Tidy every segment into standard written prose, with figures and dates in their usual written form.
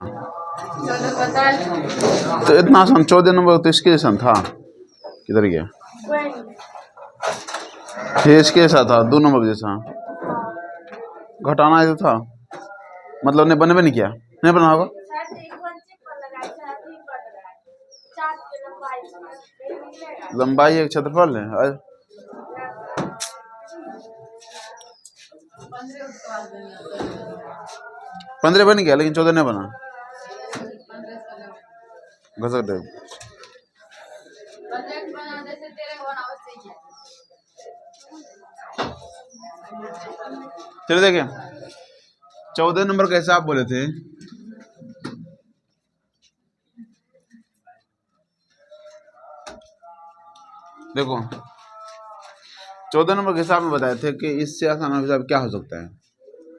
तो इतना आसान 14 नंबर तो इसके जैसा था, किधर गया? ये इसके जैसा था 2 नंबर जैसा, घटाना ही तो था, मतलब ने बने भी नहीं किया, नहीं बना होगा। लंबाई एक क्षेत्रफल है। 15 बन गया लेकिन 14 नहीं बना। घसक दे। चलिए देखें 14 नंबर का हिसाब बोले थे। देखो 14 नंबर के हिसाब में बताए थे कि इससे आसान हिसाब क्या हो सकता है।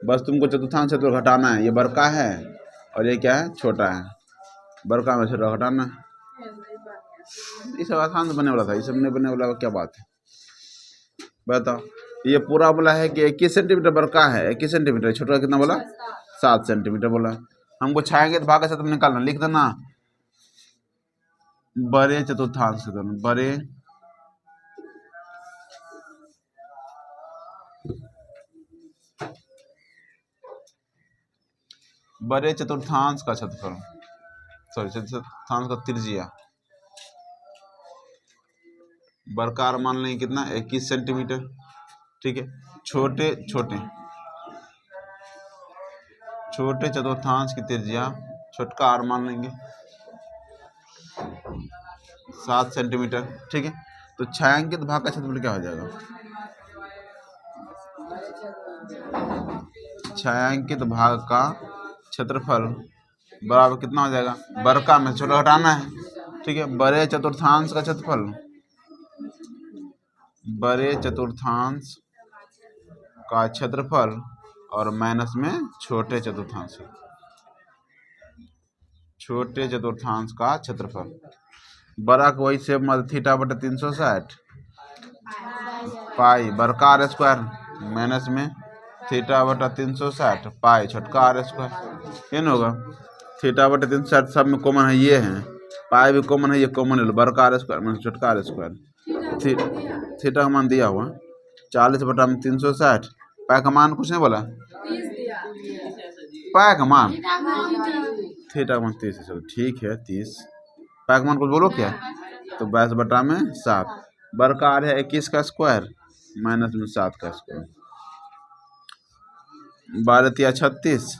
बस तुमको चतुर्थांश क्षेत्र घटाना है। ये बड़का है और ये क्या है, छोटा है। बड़का में छोटा घटाना है। ये सब आसान से बने वाला था, ये सब नहीं बने वाला, क्या बात है बताओ। ये पूरा बोला है कि 21 सेंटीमीटर बड़का है, 21 सेंटीमीटर। छोटा कितना बोला? 7 सेंटीमीटर बोला। हमको छाएंगे तो भाग से तुम निकालना, लिख देना बड़े चतुर्थांश के दोनों, बड़े चतुर्थांश का क्षेत्रफल, सॉरी चतुर्थांश का त्रिज्या। बड़का मान लेंगे कितना, 21 सेंटीमीटर, ठीक है। छोटे चतुर्थांश की त्रिज्या, छोटका आर मान लेंगे 7 सेंटीमीटर, ठीक है। तो छायांकित भाग का क्षेत्रफल क्या हो जाएगा? छायांकित भाग का क्षेत्रफल बराबर कितना हो जाएगा? बड़का में छोटा घटाना है, ठीक है। बड़े चतुर्थांश का क्षेत्रफल, बड़े चतुर्थांश का क्षेत्रफल और माइनस में छोटे चतुर्थांश का क्षेत्रफल। बड़ा को वही से थीटा बटा 360 पाई बड़का आर स्क्वायर माइनस में थीटा बटा 360 पाई छोटका आर स्क्वायर। ये ना होगा, थीटा बटा 360 सब में कॉमन है, ये है पाई भी कॉमन है, ये कॉमन है, बड़का आर स्क्वायर माइनस छोटका आर स्क्वायर। थीटा का मान दिया हुआ 40 बटा 360, पाई का मान कुछ नहीं बोला, पाई का मान थीटा का मान 30 है, चलो ठीक है 30। पाई का मान कुछ बोलो क्या, तो 22 बटा में 7। बड़का आर है 21 का स्क्वायर माइनस में 7 का स्क्वायर। 12 तिया 36,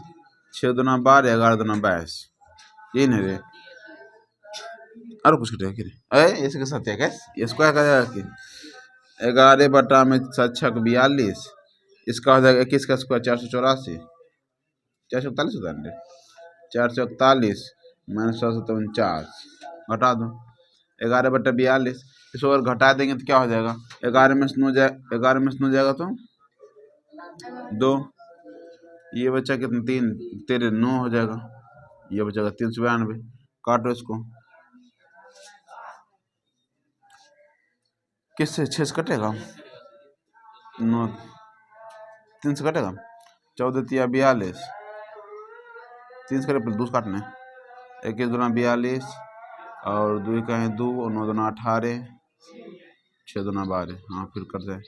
6 दूना 12, 11 दूना 22, यही नहीं रे और कुछ कटेगा कि नहीं? इसके साथ क्या है, स्क्वायर का जाएगा कि 11 बटा में 7 छक 42, इसका हो जाएगा 21 का स्क्वायर 484, 441 होता है 441 माइनस 749, घटा दो 11 बटा 42। इसको अगर घटा देंगे तो क्या हो जाएगा, 11 में से 9 जाएगा तो 2, ये बच्चा कितना 3 तेरे 9 हो जाएगा, ये बचेगा 392। काटो इसको, किससे 6 से कटेगा, 9 3 से कटेगा, 14 तिया 42, 3 से कटे 2 काटने, 21 दूना 42 और 2 का है 2 और 9 दूना 18, 6 दूना 12, हाँ फिर कट जाए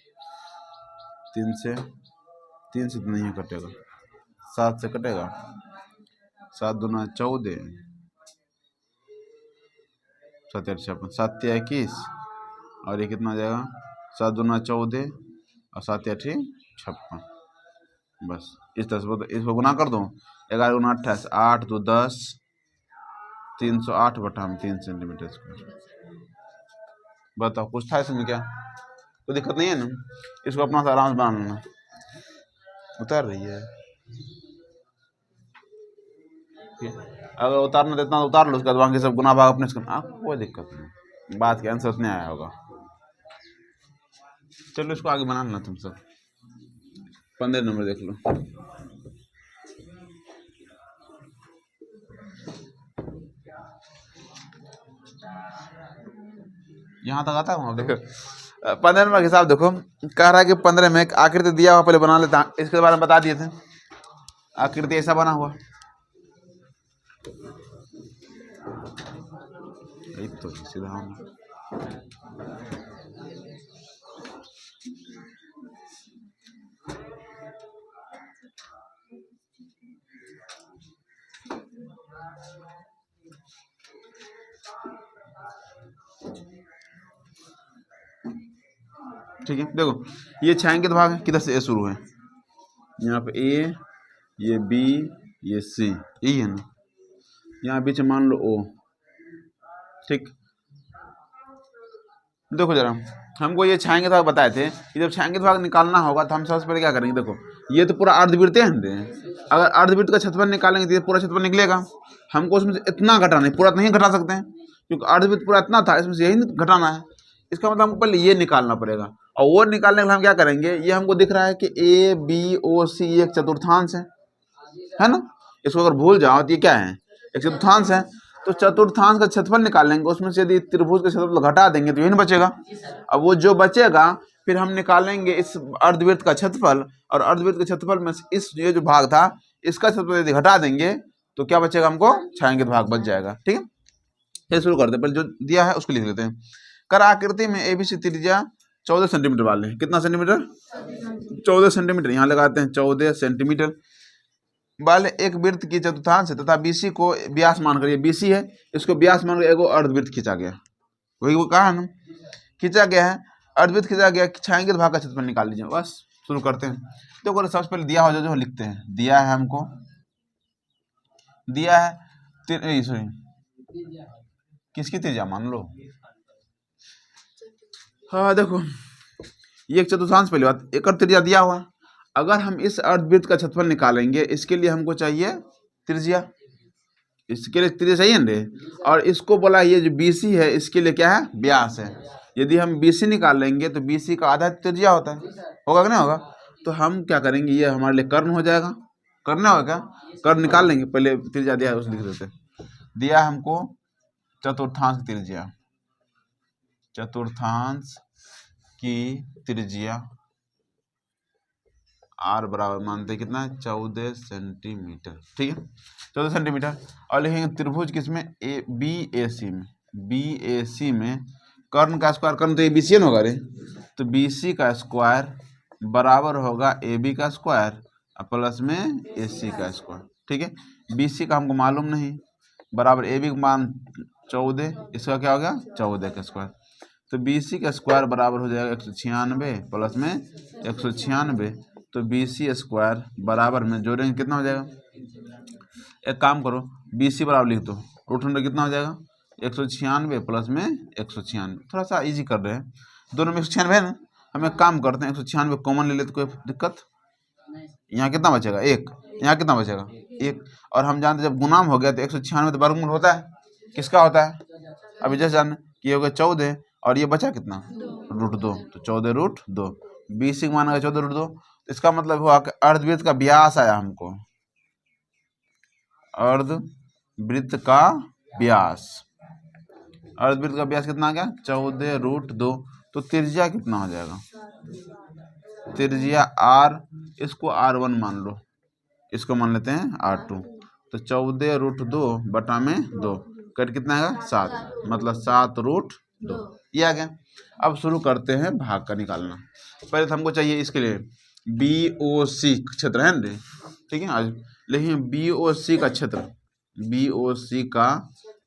3 से तो नहीं कटेगा, 7 से कटेगा, 7 दूना 14, 7 56, 7 तिया 21 और ये कितना आ जाएगा, 7 दूना 14 और 7 या 56। बस इस तरह से इसको गुना कर दो, 11 गुना 28, 8 2 10, 308 बटा हम 3 सेंटीमीटर स्क्वायर। बताओ कुछ था इसमें क्या, कोई दिक्कत नहीं है ना? इसको अपना आराम से बना लेना। उतर रही है, अगर उतारना देता तो उतार लो, उसके बाद बाकी सब गुना भाग अपने से कोई दिक्कत नहीं, बात के आंसर नहीं आया होगा। चलो इसको आगे बना लेना तुम सब। 15 नंबर देख लो। यहाँ तक आता हूँ, देखो 15 नंबर के हिसाब देखो, कह रहा है कि 15 में एक आकृति दिया हुआ पहले बना लेता, इसके बारे में बता दिए थे। आकृति ऐसा बना हुआ, एक तो सीधा हम ठीक है। देखो ये छायांकित भाग है, किधर से ए शुरू है, यहाँ पे ए, ये बी, ये सी, यही है ना। यहाँ बीच मान लो ओ। ठीक, देखो जरा, हमको ये छायांकित भाग बताए थे कि जब छायांकित भाग निकालना होगा तो हम सबसे पहले क्या करेंगे। देखो ये तो पूरा अर्धवृत्त है ना, अगर अर्धवृत्त का क्षेत्रफल निकालेंगे तो ये पूरा क्षेत्रफल निकलेगा। हमको उसमें से इतना घटाना है, पूरा नहीं घटा सकते हैं क्योंकि अर्धवृत्त पूरा इतना था, इसमें से यही घटाना है। इसका मतलब हमको पहले ये निकालना पड़ेगा, और वो निकालने के लिए हम क्या करेंगे, ये हमको दिख रहा है कि ए बी ओ सी एक चतुर्थांश है ना। इसको अगर भूल जाओ तो ये क्या है, एक चतुर्थांश है। तो चतुर्थांश का क्षेत्रफल निकालेंगे, उसमें से यदि त्रिभुज का क्षेत्रफल घटा देंगे तो यही बचेगा। अब वो जो बचेगा फिर हम निकालेंगे इस अर्धवृत्त का क्षेत्रफल, और अर्धवृत्त के क्षेत्रफल में से इस ये जो भाग था इसका क्षेत्रफल यदि घटा देंगे तो क्या बचेगा, हमको छायांकित भाग बच जाएगा। ठीक है, फिर शुरू करते हैं। पहले जो दिया है उसको लिख लेते हैं। कर आकृति में एबीसी त्रिज्या 14 सेंटीमीटर वाले हैं। कितना सेंटीमीटर, 14 सेंटीमीटर। यहाँ लगाते हैं 14 सेंटीमीटर वाले एक वृत्त की चतुर्थांश है तथा बीसी को व्यास मान कर, ये बीसी है, इसको व्यास मान कर एगो अर्धवृत्त खींचा गया। वही वो कहा है ना, खींचा गया है, अर्धवृत्त खींचा गया। छायांकित भाग का क्षेत्रफल निकाल लीजिए। बस शुरू करते हैं। देखो सबसे पहले दिया हो जो लिखते हैं। दिया है हमको, दिया है सॉरी किसकी त्रिज्या मान लो। हाँ देखो ये एक चतुर्थांश, पहली बात एक और त्रिज्या दिया हुआ। अगर हम इस अर्धवृत्त का क्षेत्रफल निकालेंगे इसके लिए हमको चाहिए त्रिज्या, इसके लिए त्रिज्या चाहिए ना। और इसको बोला ये जो बीसी है इसके लिए क्या है, व्यास है। यदि हम बीसी निकाल लेंगे तो बीसी का आधा त्रिज्या होता है, होगा कि नहीं होगा। तो हम क्या करेंगे, ये हमारे लिए कर्ण हो जाएगा। करना होगा क्या, कर्ण निकाल लेंगे। पहले त्रिज्या दिया है उसे लिख देते। दिया हमको चतुर्थांश की त्रिज्या, चतुर्थांश की त्रिज्या आर बराबर मानते कितना है, 14 सेंटीमीटर। ठीक है 14 सेंटीमीटर। और लिखेंगे त्रिभुज किसमें, ए बी ए सी में। बी ए सी में कर्ण का स्क्वायर, कर्ण तो ए बी सी होगा रे, तो बी सी का स्क्वायर बराबर होगा ए बी का स्क्वायर प्लस में ए सी का स्क्वायर। ठीक है, बी सी का हमको मालूम नहीं, बराबर ए बी का मान 14, इसका क्या हो गया 14 का स्क्वायर। तो बी सी का स्क्वायर बराबर हो जाएगा 196 प्लस में 196। तो बी सी स्क्वायर बराबर में जोड़ेंगे कितना हो जाएगा, एक काम करो बी सी बराबर लिख दो, रूट अंडर कितना हो जाएगा 196 प्लस में 196। थोड़ा सा इजी कर रहे हैं, दोनों में 196 है ना। हम एक काम करते हैं 196 कॉमन ले लेते, कोई दिक्कत। यहाँ कितना बचेगा एक, यहाँ कितना बचेगा एक। और हम जानते जब गुणाम हो गया तो 196 तो वर्गमूल होता है, किसका होता है, अभी जैसे जान ये हो गया 14 और ये बचा कितना √2, तो 14 √2। बी सी माना गया 14 √2। इसका मतलब हुआ कि अर्धवृत्त का व्यास आया हमको, अर्धवृत्त का व्यास, अर्धवृत्त का व्यास कितना आ गया 14 √2। तो त्रिज्या कितना हो जाएगा, त्रिज्या r, इसको r1 मान लो, इसको मान लेते हैं r2। तो 14 √2 बटा में 2 कट कितना आएगा 7, मतलब 7 √2 ये आ गया। अब शुरू करते हैं भाग का निकालना। पहले तो हमको चाहिए इसके लिए बी ओ सी क्षेत्र है ना, ठीक है। आज लेकिन बी ओ सी का क्षेत्र, बी ओ सी का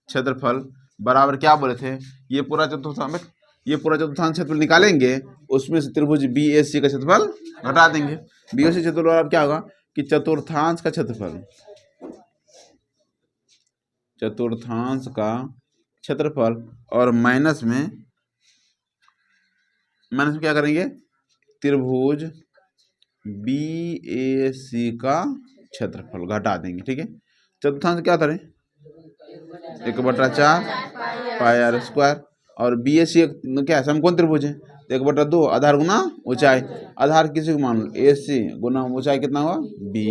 क्षेत्रफल बराबर क्या बोले थे, ये पूरा चतुर्थांश, ये पूरा चतुर्थांश क्षेत्रफल निकालेंगे, उसमें से त्रिभुज बी ए सी का क्षेत्रफल घटा देंगे। बी ओ सी क्षेत्रफल अब क्या होगा कि चतुर्थांश का क्षेत्रफल, चतुर्थांश का क्षेत्रफल और माइनस में क्या करेंगे, त्रिभुज बी ए सी का क्षेत्रफल घटा देंगे। ठीक है, चतुर्थांश क्या करें 1/4 पाई आर स्क्वायर, और बी ए सी क्या है समकोण त्रिभुज है, 1/2 आधार गुना ऊंचाई, आधार किसी को मान लो ए सी गुना ऊंचाई कितना हुआ बी,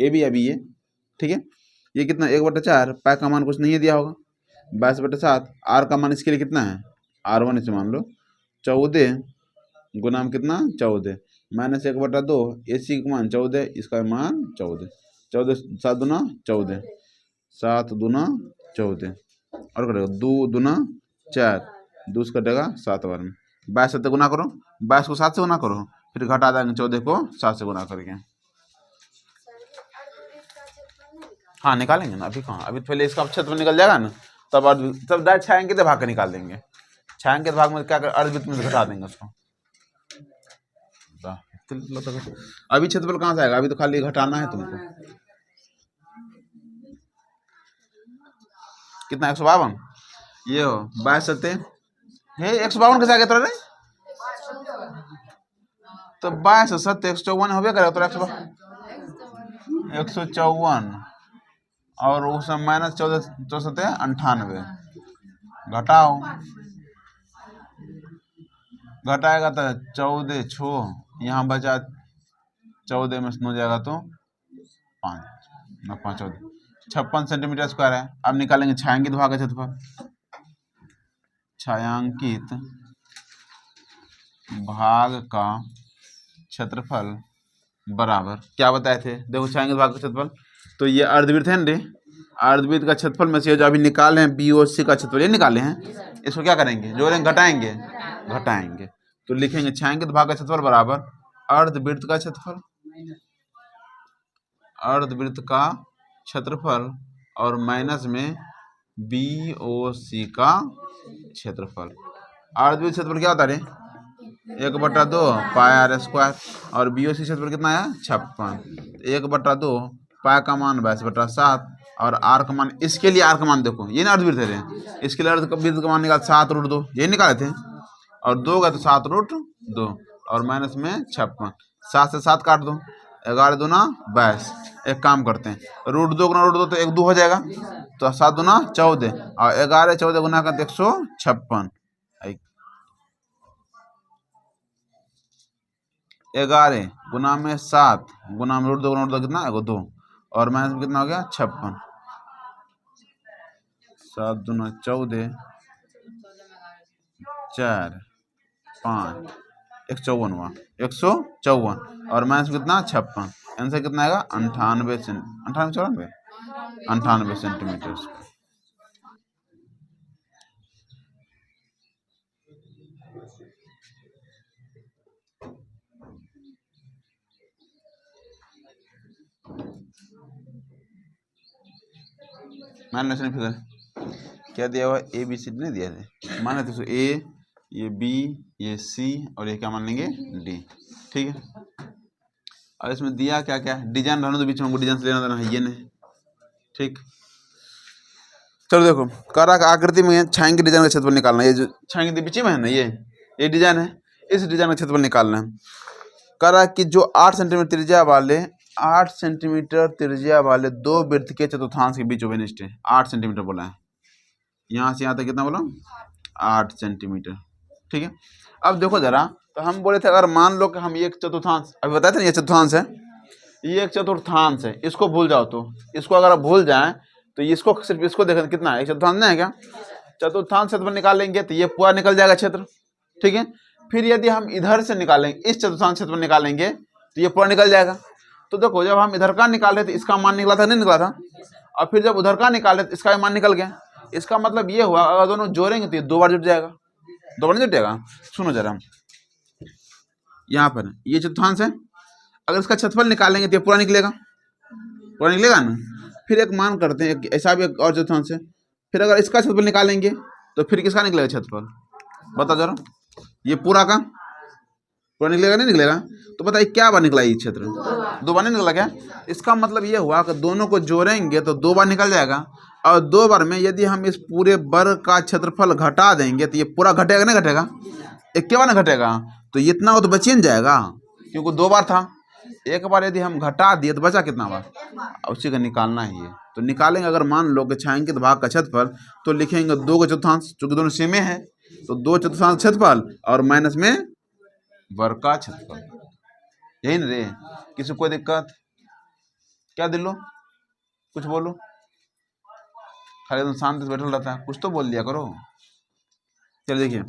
ए बी या बी ए। ठीक है, ये कितना 1/4, पाई का मान कुछ नहीं दिया होगा 22/7, आर का मान इसके लिए कितना है r1, इसे मान लो 14 गुना में कितना 14 माइनस 1/2, ए सी का मान 14, इसका मान 14, 14 7 गुना 14, 7 दूना 14 और कटेगा 2 दूना 4, 2 से कटेगा 7 बार में 22 से गुना करो, 22 को 7 से गुना करो, फिर घटा देंगे 14 को 7 से गुना करके। हाँ निकालेंगे ना, अभी कहाँ, अभी तो पहले इसका क्षेत्रफल निकल जाएगा ना, तब डायरेक्ट छायांकित भाग का निकाल देंगे। छायांकित भाग में क्या कर, अर्धवृत्त में से घटा देंगे उसको। अभी क्षेत्रफल कहाँ से आएगा, अभी तो खाली घटाना है तुमको। कितना 152, ये हो 22 सत्ते हे 152 कैसे आ गया तोरा रे, तो 22 सत्ते 154 हो गया करेगा तोरा 154 और उस माइनस 14 सत्ते 98 घटाओ, घटाएगा तो 14 छो यहाँ बचा 14 में से 9 जाएगा तो 5 56 सेंटीमीटर स्क्वायर है। अब निकालेंगे छायांकित भाग का क्षेत्रफल। छायांकित भाग का क्षेत्रफल बराबर क्या बताए थे, देखो छायांकित भाग का क्षेत्रफल, तो ये अर्धवृत्त है ना, अर्धवृत्त का क्षेत्रफल में से जो अभी निकाले हैं BOC का क्षेत्रफल ये निकाले हैं, इसको क्या करेंगे, जोड़ेंगे घटाएंगे, घटाएंगे तो लिखेंगे छायांकित भाग का क्षेत्रफल बराबर अर्धवृत्त का क्षेत्रफल, अर्धवृत्त का क्षेत्रफल और माइनस में BOC का क्षेत्रफल। अर्धवृत्त क्षेत्रफल क्या होता है, 1/2 पाई r स्क्वायर और BOC क्षेत्रफल कितना है 56, 1/2 पाई का मान 22/7 और r का मान, इसके लिए r का मान देखो, ये ना अर्धवृत्त है, इसके लिए अर्धवृत्त का मान निकाल 7√2, ये निकाले थे, और 2 का तो 7√2 और माइनस में 56, 7 से 7 काट दो, 11 दूना 22, एक काम करते हैं √2 गुना √2 तो 1 2 हो जाएगा, तो 7 दूना 14 और 11 14 गुना का 156, 11 गुना में 7 गुना में √2 गुना √2 कितना 2 और माइनस में कितना हो गया 56, 7 दूना 14 4 5 154 हुआ, 154 और माइनस में कितना 56, आंसर कितना आएगा 98 सेंटीमीटर। मान लो फिगर क्या दिया हुआ, ABCD नहीं दिया था, मान लेते A, ये B, ये C और ये क्या मान लेंगे D, ठीक है। और इसमें दिया क्या क्या, डिजाइन रहने दो, बीच में हमको डिजाइन से लेना देना है ये नहीं, ठीक। चलो देखो करा का आकृति में छायांकित डिजाइन का क्षेत्रफल निकालना है, ये जो छायांकित बीच में है ना ये डिजाइन है, इस डिजाइन का क्षेत्रफल निकालना है। करा कि जो 8 सेंटीमीटर त्रिज्या वाले दो वृत्त के चतुर्थांश के बीच ओवेनिस्ट है, 8 सेंटीमीटर बोला है, यहाँ से यहाँ तक कितना बोला 8 सेंटीमीटर, ठीक है। अब देखो जरा, तो हम बोले थे अगर मान लो कि हम एक चतुर्थांश, अभी बताए थे ना ये चतुर्थांश है, ये एक चतुर्थांश है, इसको भूल जाओ, तो इसको अगर आप भूल जाएं तो इसको सिर्फ इसको देखें कितना है, एक चतुर्थांश नहीं है क्या, चतुर्थांश क्षेत्रफल निकालेंगे तो ये पूरा निकल जाएगा क्षेत्र, ठीक है। फिर यदि हम इधर से निकालेंगे, इस चतुर्थांश क्षेत्रफल निकालेंगे तो ये पूरा निकल जाएगा। तो देखो जब हम इधर का निकाले तो इसका मान निकला था नहीं निकला था, और फिर जब उधर का निकाले तो इसका मान निकल गया। इसका मतलब ये हुआ अगर दोनों जोड़ेंगे तो ये 2 बार जुट जाएगा, 2 बार नहीं जुटेगा। सुनो जरा, यहाँ पर ये चतुर्थांश है, अगर इसका क्षेत्रफल निकालेंगे तो ये पूरा निकलेगा, पूरा निकलेगा ना। फिर एक मान करते हैं, ऐसा भी एक और चतुर्थांश है, फिर अगर इसका क्षेत्रफल निकालेंगे तो फिर किसका निकलेगा क्षेत्रफल, बता जरा, ये पूरा का पूरा निकलेगा नहीं निकलेगा। तो बताइए क्या बार निकला ये क्षेत्र, 2 बार नहीं निकला क्या। इसका मतलब ये हुआ कि दोनों को जोड़ेंगे तो 2 बार निकल जाएगा, और 2 बार में यदि हम इस पूरे वर्ग का क्षेत्रफल घटा देंगे तो ये पूरा घटेगा नहीं घटेगा, एक के बार ना घटेगा, तो इतना वो तो बची नहीं जाएगा क्योंकि 2 बार था। एक बार यदि हम घटा दिए तो बचा कितना बार, उसी का निकालना ही है। तो निकालेंगे अगर मान लो कि छायांकित भाग का क्षेत्रफल, तो लिखेंगे 2 का चतुर्थांश, चूंकि दोनों सेमे है तो 2 चतुर्थांश क्षेत्रफल और माइनस में वर्ग का क्षेत्रफल, यही ना रे। किसी कोई दिक्कत, क्या दिलो, कुछ बोलो, खाली एकदम शांति से बैठल रहता है, कुछ तो बोल दिया करो। चलिए देखिए,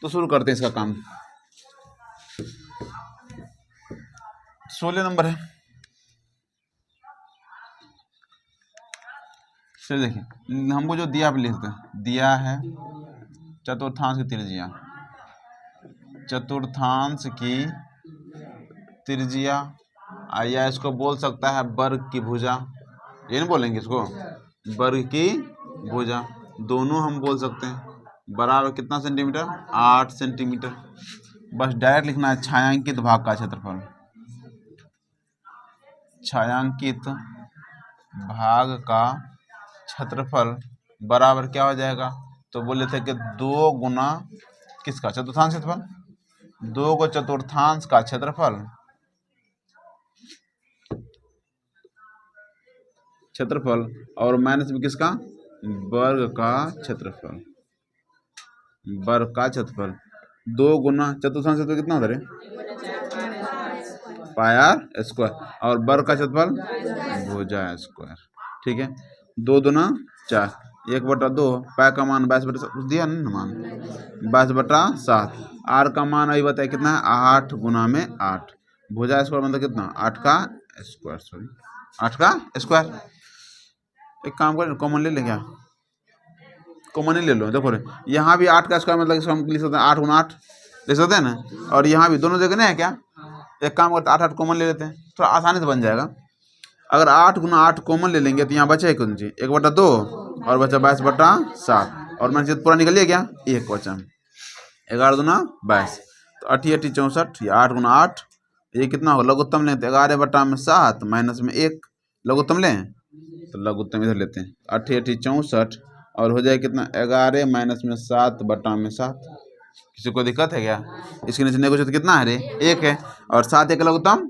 तो शुरू करते हैं इसका काम। 16 नंबर है, चलिए देखिए, हमको जो दिया आप लिखते हैं, दिया है चतुर्थांश की त्रिज्या, चतुर्थांश की त्रिज्या, या इसको बोल सकता है वर्ग की भुजा, ये नहीं बोलेंगे इसको, वर्ग की भुजा, दोनों हम बोल सकते हैं। बराबर कितना सेंटीमीटर, 8 सेंटीमीटर। बस डायरेक्ट लिखना है छायांकित भाग का क्षेत्रफल, छायांकित भाग का क्षेत्रफल बराबर क्या हो जाएगा, तो बोले थे कि 2 गुना किसका, चतुर्थांश क्षेत्रफल, 2 को चतुर्थांश का क्षेत्रफल, क्षेत्रफल और माइनस में किसका, वर्ग का क्षेत्रफल, वर्ग का क्षेत्रफल, 2 गुना चतुर्थांश क्षेत्रफल कितना होता है, पाई आर स्क्वायर, और वर्ग का क्षेत्रफल भुजा स्क्वायर। ठीक है, 2 दूना 4, 1/2, पाई का मान 22/7 दिया ना मान, 22/7, आर का मान अभी बताया कितना है, 8 गुना में 8, भुजा स्क्वायर मतलब कितना, 8 का स्क्वायर, सॉरी 8 का स्क्वायर। एक काम करें, कॉमन ले लें क्या, कॉमन ही ले लो। देखो रे, यहाँ भी 8 का स्क्वायर मतलब इसको हम लिख सकते हैं 8 गुना 8 लिख सकते हैं ना, और यहाँ भी दोनों जगह नहीं है क्या, एक काम करते 8 8 कॉमन ले लेते हैं, थोड़ा आसानी से बन जाएगा। अगर 8 गुना 8 कॉमन ले लेंगे तो यहाँ बचे कौन सी, 1/2 और बचा 22/7, और मैंने पूरा निकल लिया क्या, 1 बचा, 11 दूना 22, तो 8 8 64, या 8 गुना 8, ये कितना होगा, लघुत्तम लें तो 11/7 माइनस में 1, लघुत्तम लें तो लघुत्तम इधर लेते हैं, 8 8 64, और हो जाए कितना, 11 माइनस में 7/7। किसी को दिक्कत है क्या, इसके नीचे नेगोशिएट तो कितना है रे, 1 है, और 7 1 लघुत्तम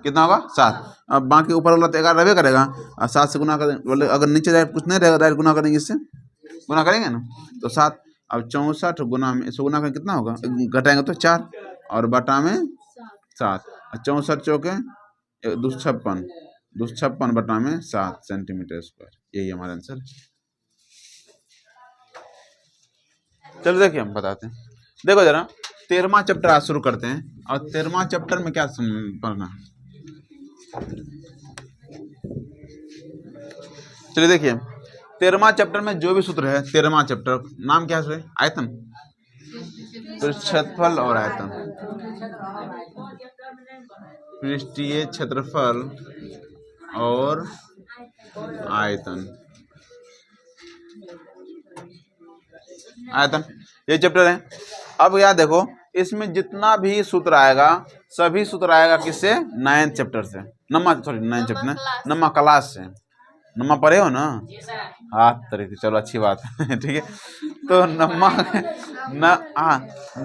कितना होगा, 7। अब बाकी ऊपर वाला तो 11 रहबे करेगा, और 7 से गुना कर, बोले अगर नीचे डायरेक्ट कुछ नहीं रहेगा, डायरेक्ट गुना करेंगे, इससे गुना करेंगे ना, तो 7। अब 64 गुना में इसको गुना करें कितना होगा, घटाएंगे तो 4, और बटा में 7, 64 चौके 256, 256 बटा में 7 सेंटीमीटर स्क्वायर, यही हमारा आंसर। चलो देखिए हम बताते हैं, देखो जरा 13वां चैप्टर आज शुरू करते हैं, और 13वां चैप्टर में क्या पढ़ना है, चलिए देखिए 13वां चैप्टर में जो भी सूत्र है, 13वां चैप्टर नाम क्या है, आयतन, क्षेत्रफल और आयतन, पृष्ठीय क्षेत्रफल और आयतन, आयतन ये चैप्टर है। अब याद देखो, इसमें जितना भी सूत्र आएगा सभी सूत्र आएगा किससे, 9th चैप्टर से, सॉरी 9th चैप्टर, नम्मा क्लास से, नम्मा पढ़े हो ना, हाँ तरीके, चलो अच्छी बात है ठीक है। तो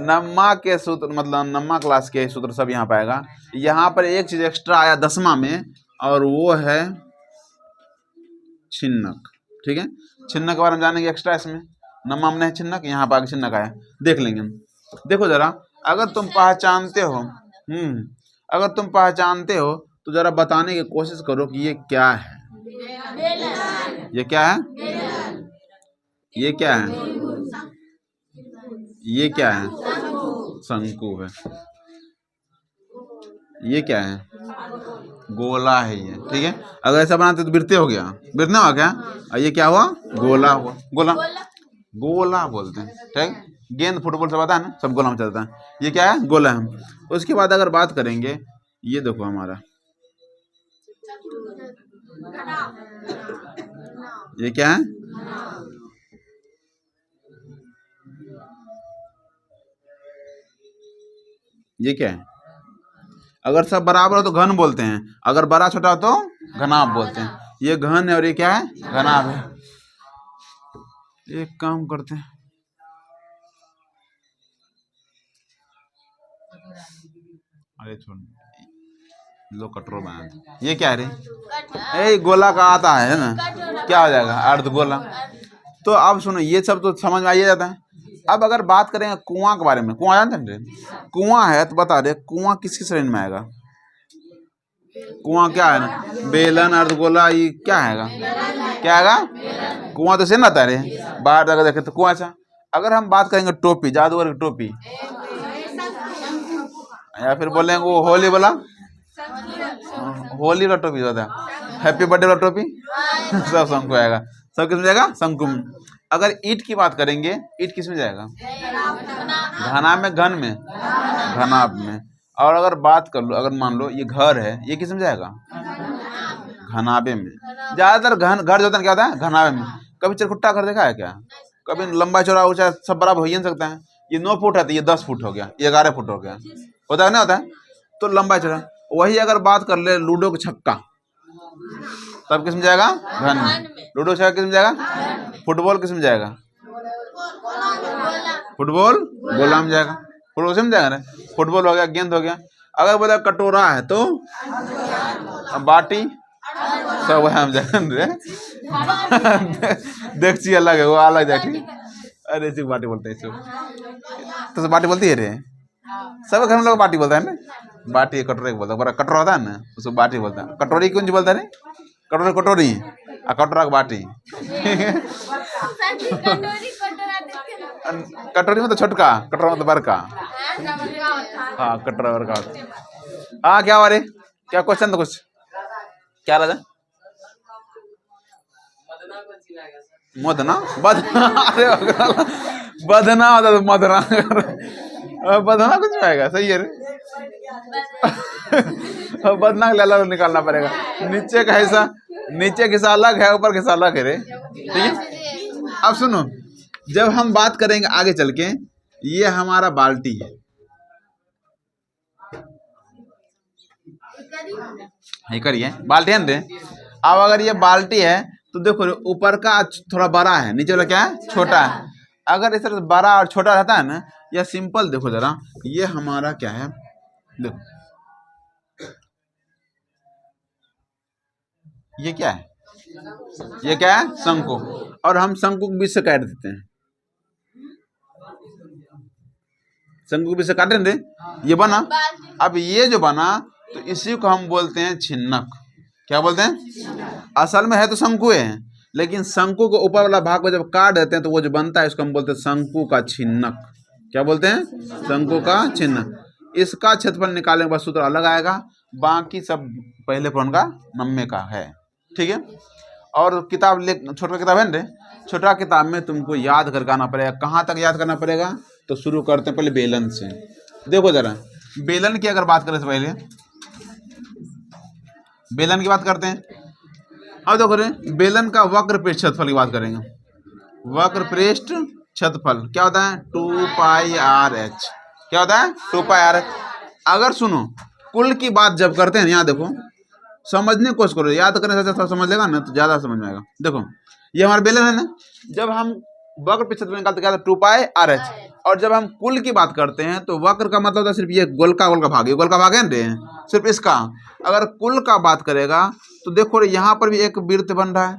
नम्मा के सूत्र मतलब नम्मा क्लास के सूत्र सब यहाँ पाएगा। यहाँ पर एक चीज एक्स्ट्रा आया 10वां में, और वो है छिन्नक। ठीक है, छिन्नक के बारे में जानेंगे एक्स्ट्रा, इसमें नम्मा में है छिन्नक, यहाँ पर आगे छिन्नक आया, देख लेंगे हम। देखो जरा, अगर तुम पहचानते हो अगर तुम पहचानते हो तो जरा बताने की कोशिश करो कि ये क्या है, ये क्या है, ये क्या है, ये क्या है, शंकु है, ये क्या है, गोला है ये। ठीक है, अगर ऐसा बनाते तो वृत्तीय हो गया, वृत्तीय हुआ क्या, और ये क्या हुआ, गोला हुआ, गोला, गोला बोलते हैं। ठीक, गेंद फुटबॉल से पता है ना, सब गोला में चलता है, ये क्या है, गोला है। उसके बाद अगर बात करेंगे, ये देखो हमारा ये क्या है, ये क्या है, अगर सब बराबर हो तो घन बोलते हैं, अगर बड़ा छोटा हो तो घनाभ बोलते हैं। ये घन है और ये क्या है, घनाभ है। एक काम करते हैं, अरे छोड़ लो, कटोरा बना दे। ये क्या है रे, गोला का आता है ना, क्या हो जाएगा, अर्ध गोला। तो अब सुनो, ये सब तो समझ में आ ही जाता है। अब अगर बात करें कुआं के बारे में, कुआं जानते हैं, कुआं है तो बता दे, कुआं किसकी श्रेणी में आएगा, कुआं क्या है ना, बेलन, अर्धगोला, ये क्या आएगा, क्या आएगा, कुआं तो से ना आता रे, बाहर जाकर देखे तो कुआं सा। अगर हम बात करेंगे टोपी, जादूगर की टोपी, या फिर बोलेंगे वो होली वाला, होली वाला टोपी होता है, हैप्पी बर्थडे वाला टोपी सब शंकु आएगा। सब किस में जाएगा? शंकु में। अगर ईंट की बात करेंगे, ईंट किस में जाएगा? घना में, घन में, घनाभ में। और अगर बात कर लो, अगर मान लो ये घर है, ये किस में जाएगा? घनाभे में। ज्यादातर घन घर जो होता है क्या होता है? घनाभे में। कभी चरखुट्टा घर देखा है क्या? कभी लंबा चौड़ा ऊंचा सब बराबर हो ही नहीं सकता है। ये 9 फुट है तो ये 10 फुट हो गया, ये 11 फुट हो गया, होता है ना? होता है तो लंबा चौड़ा। वही अगर बात कर ले लूडो का छक्का, तब किस में जाएगा? घन में। लूडो छक्का किस में जाएगा? फुटबॉल किस में जाएगा? फुटबॉल गोला में जाएगा। फुटबॉल में जाएगा ना, फुटबॉल हो गया, गेंद हो गया। अगर बोला कटोरा है तो बाटी, सब वह जाएगा। देखिए अलग है, वो अलग जाए, ठीक है। अरे इसी बाटी बोलते हैं, तो बाटी बोलती है रे, सब घर में लोग बाटी बोलता है ना। बाटी कटोरे को बोलता है, कटोरा होता है ना, उसको बाटी बोलता है। कटोरी कौन सी बोलता है? कटोरी कटोरी और कटोरा बाटी। कटोरी में तो छोटका, कटोरा में तो बड़का। हाँ कटोरा बड़का। हाँ क्या हुआ रे? क्या क्वेश्चन था कुछ? क्या राजा? मदना बदना? अरे बदना होता तो मदना, बदना कुछ आएगा, सही है रे। बदना का लाला निकालना पड़ेगा। नीचे का हिस्सा अलग है, ऊपर का हिस्सा अलग है रे, ठीक है। अब सुनो, जब हम बात करेंगे आगे चल के, ये हमारा बाल्टी है, करिए बाल्टी है ना। अब अगर ये बाल्टी है तो देखो ऊपर का थोड़ा बड़ा है, नीचे वाला क्या है? छोटा है। अगर इस तरह बड़ा और छोटा रहता है ना, या सिंपल देखो जरा, ये हमारा क्या है? देखो ये क्या है? ये क्या है? शंकु। और हम शंकु के बीच से काट देते हैं, शंकु के बीच से काटे दे, ये बना। अब ये जो बना तो इसी को हम बोलते हैं छिन्नक। क्या बोलते हैं? असल में है तो शंकु है, लेकिन शंकु को ऊपर वाला भाग को जब काट देते हैं तो वो जो बनता है इसको हम बोलते हैं शंकु का छिन्नक। क्या बोलते हैं? शंकु का छिन्नक। इसका क्षेत्रफल निकालने के बाद सूत्र अलग आएगा, बाकी सब पहले पढ़ने का नम्मे का है, ठीक है। और किताब ले, छोटा किताब है ना, छोटा किताब में तुमको याद करके आना पड़ेगा। कहाँ तक याद करना पड़ेगा? तो शुरू करते हैं पहले बेलन से। देखो जरा, बेलन की अगर बात करें तो पहले बेलन की बात करते हैं। अब देखो रे, बेलन का वक्र पृष्ठ क्षेत्रफल की बात करेंगे। वक्र पृष्ठ क्षेत्रफल क्या होता है? 2πr/h। क्या होता है? 2πr/h। अगर सुनो, कुल की बात जब करते हैं, यहाँ देखो, समझने की कोशिश करो, याद करने से थोड़ा समझ लेगा ना तो ज्यादा समझ में आएगा। देखो ये हमारा बेलन है ना, जब हम वक्र पृष्ठ क्षेत्रफल निकालते क्या 2πr/h। और जब हम कुल की बात करते हैं तो वक्र का मतलब होता है सिर्फ ये गोलका भाग, ये गोलका भाग है ना, सिर्फ इसका। अगर कुल का बात करेगा तो देखो यहाँ पर भी एक वृत्त बन रहा है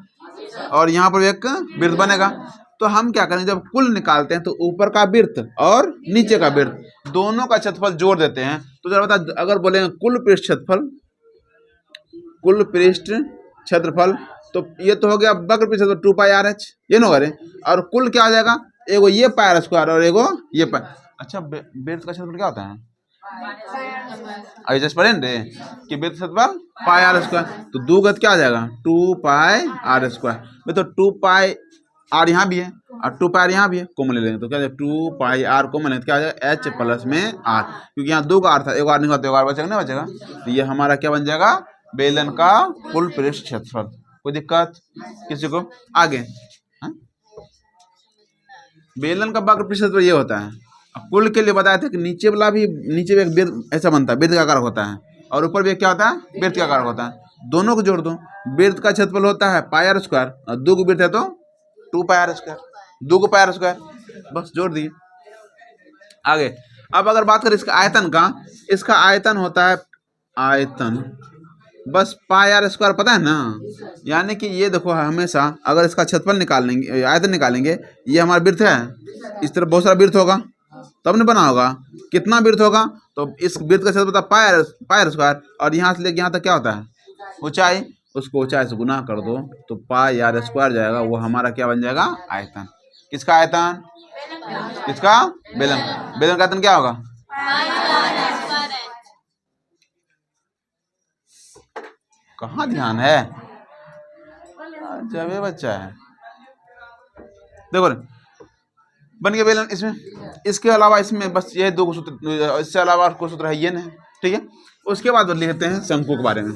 और यहाँ पर भी एक वृत्त बनेगा। तो हम क्या करेंगे, जब कुल निकालते हैं तो ऊपर का वृत्त और नीचे का वृत्त दोनों का क्षेत्रफल जोड़ देते हैं। तो जरा बता, अगर बोलेंगे कुल पृष्ठ क्षेत्रफल, कुल पृष्ठ क्षेत्रफल, तो ये तो हो गया वक्र पृष्ठ क्षेत्रफल 2πr/h, ये ना करे। और कुल क्या आ जाएगा? एगो ये πr² और एगो ये अच्छा वृत्त का क्षेत्रफल क्या होता है? जस्ट पढ़े रे कि वृत्त क्षेत्रफल πr², तो दो गत क्या आ जाएगा? 2πr²। तो 2πr यहाँ भी है और 2πr यहाँ भी है, कॉमन ले लेंगे तो क्या जाएगा? 2πr कॉमन लेंगे क्या आ जाएगा? h प्लस में r, क्योंकि यहाँ दो का r था, एक r निकालते एक r बचेगा नहीं बचेगा। तो ये हमारा क्या बन जाएगा? बेलन का कुल पृष्ठ क्षेत्रफल। कोई दिक्कत किसी को? आगे बेलन का वक्र पृष्ठ क्षेत्रफल ये होता है। कुल के लिए बताया था कि नीचे वाला भी, नीचे भी एक वृत्त ऐसा बनता है, वृत्त का आकार होता है, और ऊपर भी क्या होता है? वृत्त का आकार होता है। दोनों को जोड़ दो, वृत्त का क्षेत्रफल होता है πr² और दो को वृत्त है तो 2πr², दो को πr², बस जोड़ दिए। आगे अब अगर बात करें इसका आयतन का, इसका आयतन होता है आयतन बस πr² पता है ना। यानी कि ये देखो हमेशा अगर इसका क्षेत्रफल निकालेंगे, आयतन निकालेंगे, ये हमारा वृत्त है, इस तरफ बहुत सारा वृत्त होगा तब नहीं बना होगा। कितना वृत्त होगा? तो इस वृत्त का क्षेत्रफल πr², और यहाँ से लेके यहाँ तक क्या होता है? ऊंचाई, उसको ऊंचाई से गुना कर दो तो πr² जाएगा, वो हमारा क्या बन जाएगा? आयतन। किसका आयतन? किसका? बेलन। बेलन का आयतन क्या होगा? कहाँ ध्यान है? जब ये बच्चा है देखो बन गया बेलन इसमें। इसके अलावा इसमें बस ये दो सूत्र, इससे अलावा कोई सूत्र है ये नहीं, ठीक है। उसके बाद लिखते हैं शंकु के बारे में।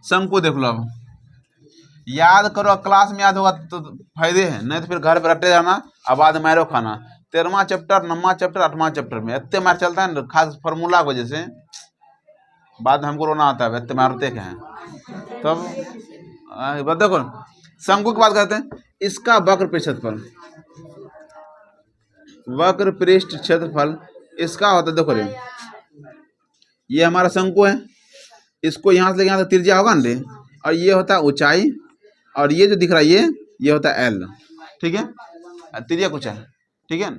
शंकु देख लो, अब याद करो, क्लास में याद होगा तो फायदे हैं, नहीं तो फिर घर पर रटे जाना अब बाद मारो खाना। 13वां चैप्टर, 9वां चैप्टर, 8वां चैप्टर में इतने मार चलता है ना, खास फार्मूला की वजह से बाद में हमको रोना आता है, इतने मारते क्या हैं। तब देखो शंकु की बात करते हैं। इसका वक्र पृष्ठ क्षेत्रफल, वक्र पृष्ठ क्षेत्रफल इसका होता है, देखो रे ये हमारा शंकु है, इसको यहाँ से लेके यहाँ तक त्रिज्या होगा ना रे, और ये होता है ऊंचाई, और ये जो दिख रहा है ये होता है एल, ठीक है, त्रिज्या कुछ है, ठीक है।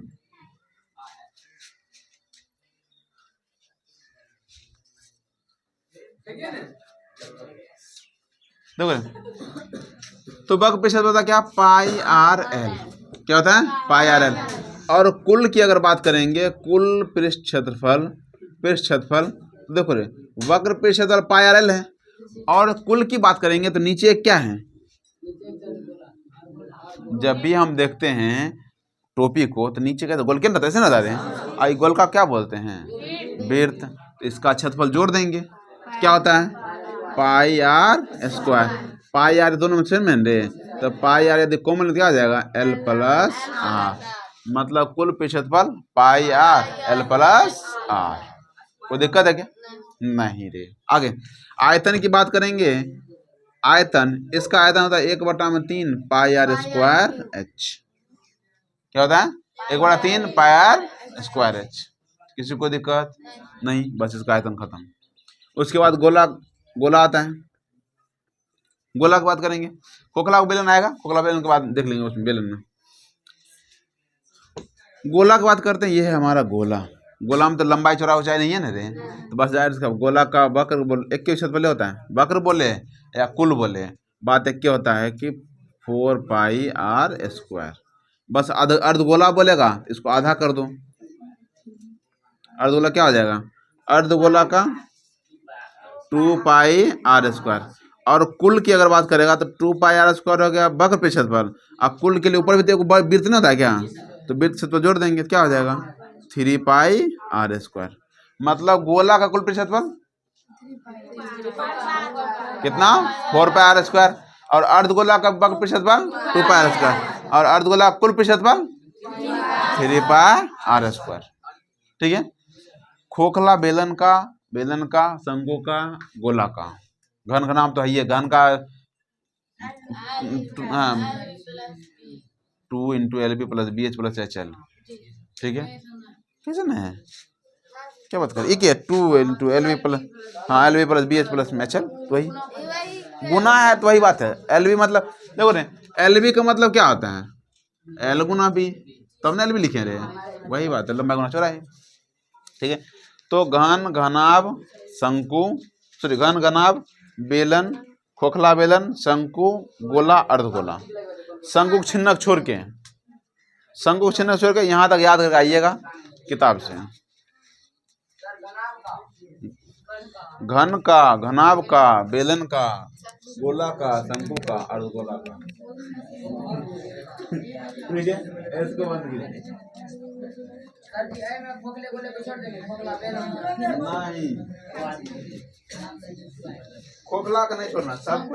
देखो तो वक्र पृष्ठ होता क्या, पाई आर एल, क्या होता है पाई आर एल। और कुल की अगर बात करेंगे, कुल पृष्ठ क्षेत्रफल, देखो रे वक्र पृष्ठ क्षेत्रफल पाई आर एल है, और कुल की बात करेंगे तो नीचे क्या है, जब भी हम देखते हैं टोपी को तो नीचे क्या गोल के ना ऐसे ना रहे हैं, आई गोल का क्या बोलते हैं, वृत्त। तो इसका क्षेत्रफल जोड़ देंगे, क्या होता है पाई आर स्क्वायर, पाई आर दोनों में सेम है रे, तो पाई आर यदि कॉमन क्या आ जाएगा एल प्लस आर, मतलब कुल क्षेत्रफल पाई आर एल प्लस आर। कोई दिक्कत है क्या, नहीं रे। आगे आयतन की बात करेंगे, आयतन, इसका आयतन होता है 1/3 पाई आर स्क्वायर एच, क्या होता है 1/3 पाई आर स्क्वायर एच। किसी को दिक्कत नहीं, बस इसका आयतन खत्म। उसके बाद गोला आता है, गोला की बात करेंगे, खोखला बेलन आएगा, खोखला बेलन के बाद देख लेंगे उसमें बेलन में। गोला की बात करते हैं, ये है हमारा गोला। गोला में तो लंबाई चौड़ा ऊंचाई नहीं है ना रे, तो बस जाहिर इसका गोला का वक्र बोल एक के क्षेत्रफल होता है, वक्र बोले या कुल बोले, बात एक के होता है कि 4 पाई आर स्क्वायर। बस अर्धगोला बोलेगा, इसको आधा कर दो, अर्धगोला क्या हो जाएगा, अर्धगोला का 2 पाई आर स्क्वायर। और कुल की अगर बात करेगा तो 2 पाई आर स्क्वायर हो गया वक्र पृष्ठ क्षेत्रफल। अब कुल के लिए ऊपर भी तो वृत्त नहीं होता है क्या, तो वृत्त क्षेत्रफल जोड़ देंगे, क्या हो जाएगा 3 पाई आर स्क्वायर। मतलब गोला का कुल पृष्ठ क्षेत्रफल कितना 4 पाई आर स्क्वायर, और अर्धगोला का वक्र पृष्ठ क्षेत्रफल 2 पाई आर स्क्वायर, और अर्धगोला कुल पृष्ठ क्षेत्रफल 3 पाई आर स्क्वायर, ठीक है। खोखला बेलन का, शंकु का, गोला का, घन का नाम तो है ये, घन का 2 × LB + BH + HL, ठीक है, कैसे ना है क्या बात कर, एक 2 × LB + हाँ LB + BH + HL, तो वही गुना है, तो वही बात है। LB मतलब देखो रे, LB का मतलब क्या होता है L गुना B, तब ना LB लिखे रहे, वही बात है, लंबा गुना चौड़ा है, ठीक है। तो घन घनाभ शंकु, सॉरी घन घनाभ बेलन, खोखला बेलन, शंकु, गोला, अर्धगोला। शंकु छिन्नक छोड़ के, यहाँ तक याद करके आइएगा किताब से। घन का, घनाभ का, बेलन का, गोला का, शंकु का, अर्धगोला का, ठीक है। इसको बंद कीजिए, नहीं खोखला का नहीं छोड़ना सब।